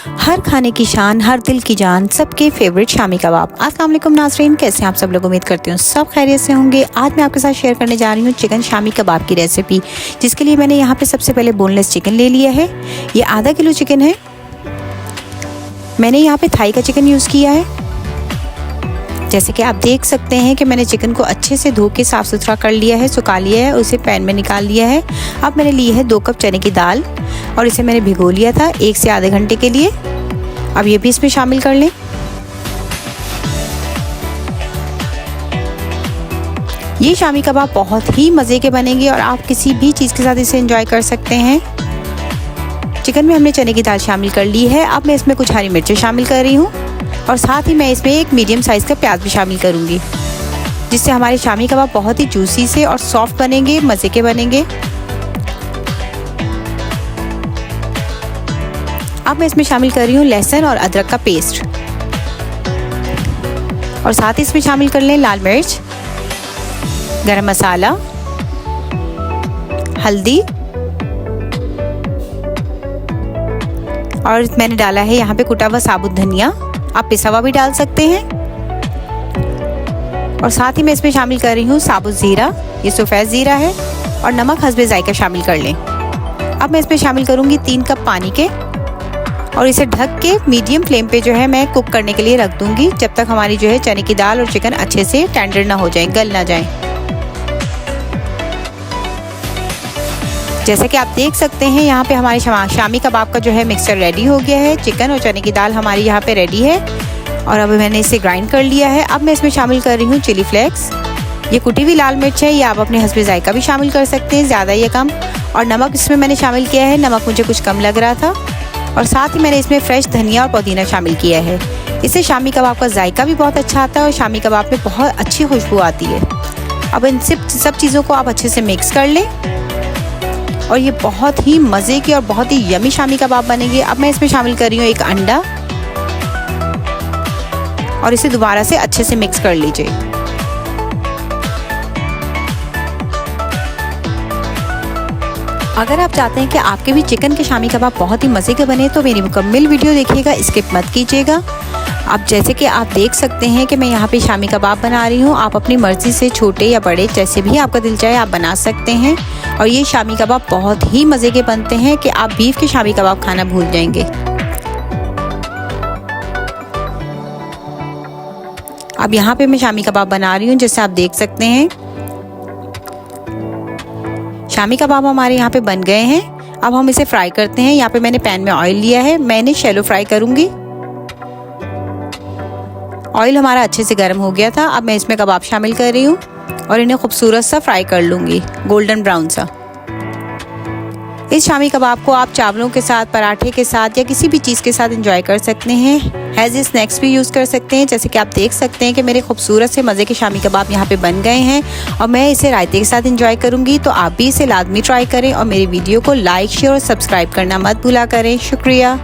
हर खाने की शान, हर दिल की जान, सबके फेवरेट शामी कबाब। अस्सलाम वालेकुम नाज़रीन, कैसे हैं आप सब लोग? उम्मीद करती हूँ सब खैरियत से होंगे। आज मैं आपके साथ शेयर करने जा रही हूँ चिकन शामी कबाब की रेसिपी, जिसके लिए मैंने यहाँ पे सबसे पहले बोनलेस चिकन ले लिया है। ये आधा किलो चिकन है। मैंने यहाँ पे थाई का चिकन यूज़ किया है। जैसे कि आप देख सकते हैं कि मैंने चिकन को अच्छे से धो के साफ़ सुथरा कर लिया है, सुखा लिया है, उसे पैन में निकाल लिया है। अब मैंने ली है 2 कप चने की दाल और इसे मैंने भिगो लिया था 1 से आधे घंटे के लिए। अब ये भी इसमें शामिल कर लें। ये शामी कबाब बहुत ही मज़े के बनेंगे और आप किसी भी चीज़ के साथ इसे एंजॉय कर सकते हैं। चिकन में हमने चने की दाल शामिल कर ली है। अब मैं इसमें कुछ हरी मिर्चें शामिल कर रही हूँ और साथ ही मैं इसमें एक मीडियम साइज़ का प्याज भी शामिल करूँगी, जिससे हमारे शामी कबाब बहुत ही जूसी से और सॉफ्ट बनेंगे, मज़े के बनेंगे। अब मैं इसमें शामिल कर रही हूँ लहसुन और अदरक का पेस्ट और साथ ही इसमें शामिल कर लें लाल मिर्च, गरम मसाला, हल्दी और मैंने डाला है यहाँ पे कुटा हुआ साबुत धनिया। आप पिसा हुआ भी डाल सकते हैं। और साथ ही मैं इसमें शामिल कर रही हूँ साबुत ज़ीरा, ये सफ़ेद ज़ीरा है, और नमक हस्बे ज़ायका शामिल कर लें। अब मैं इसमें शामिल करूँगी 3 कप पानी के और इसे ढक के मीडियम फ्लेम पे जो है मैं कुक करने के लिए रख दूँगी, जब तक हमारी जो है चने की दाल और चिकन अच्छे से टेंडर ना हो जाए, गल ना जाए। जैसे कि आप देख सकते हैं यहाँ पे हमारे शामी कबाब का जो है मिक्सचर रेडी हो गया है। चिकन और चने की दाल हमारी यहाँ पे रेडी है और अब मैंने इसे ग्राइंड कर लिया है। अब मैं इसमें शामिल कर रही हूँ चिली फ्लेक्स, ये कुटी हुई लाल मिर्च है, ये आप अपने हस्बे ज़ायका भी शामिल कर सकते हैं, ज़्यादा या कम। और नमक इसमें मैंने शामिल किया है, नमक मुझे कुछ कम लग रहा था। और साथ ही मैंने इसमें फ्रेश धनिया और पुदीना शामिल किया है। इससे शामी कबाब का जायका भी बहुत अच्छा आता है और शामी कबाब में बहुत अच्छी खुशबू आती है। अब इन सब चीज़ों को आप अच्छे से मिक्स कर लें और ये बहुत ही मज़े की और बहुत ही यमी शामी कबाब बनेंगे। अब मैं इसमें शामिल कर रही हूँ 1 अंडा और इसे दोबारा से अच्छे से मिक्स कर लीजिए। अगर आप चाहते हैं कि आपके भी चिकन के शामी कबाब बहुत ही मज़े के बने तो मेरी मुकम्मल वीडियो देखिएगा, स्किप मत कीजिएगा। अब जैसे कि आप देख सकते हैं कि मैं यहाँ पे शामी कबाब बना रही हूँ। आप अपनी मर्ज़ी से छोटे या बड़े जैसे भी आपका दिल चाहे आप बना सकते हैं। और ये शामी कबाब बहुत ही मज़े के बनते हैं कि आप बीफ के शामी कबाब खाना भूल जाएंगे। अब यहाँ पे मैं शामी कबाब बना रही हूँ, जैसे आप देख सकते हैं। शामी कबाब हमारे यहाँ पे बन गए हैं। अब हम इसे फ्राई करते हैं। यहाँ पे मैंने पैन में ऑयल लिया है, मैंने शैलो फ्राई करूँगी। ऑयल हमारा अच्छे से गर्म हो गया था। अब मैं इसमें कबाब शामिल कर रही हूँ और इन्हें खूबसूरत सा फ्राई कर लूँगी, गोल्डन ब्राउन सा। इस शामी कबाब को आप चावलों के साथ, पराठे के साथ या किसी भी चीज़ के साथ एंजॉय कर सकते हैं। एज ए स्नैक्स भी यूज़ कर सकते हैं। जैसे कि आप देख सकते हैं कि मेरे खूबसूरत से मज़े के शामी कबाब यहाँ पे बन गए हैं और मैं इसे रायते के साथ एंजॉय करूँगी। तो आप भी इसे लाजमी ट्राई करें और मेरी वीडियो को लाइक, शेयर और सब्सक्राइब करना मत भूला करें। शुक्रिया।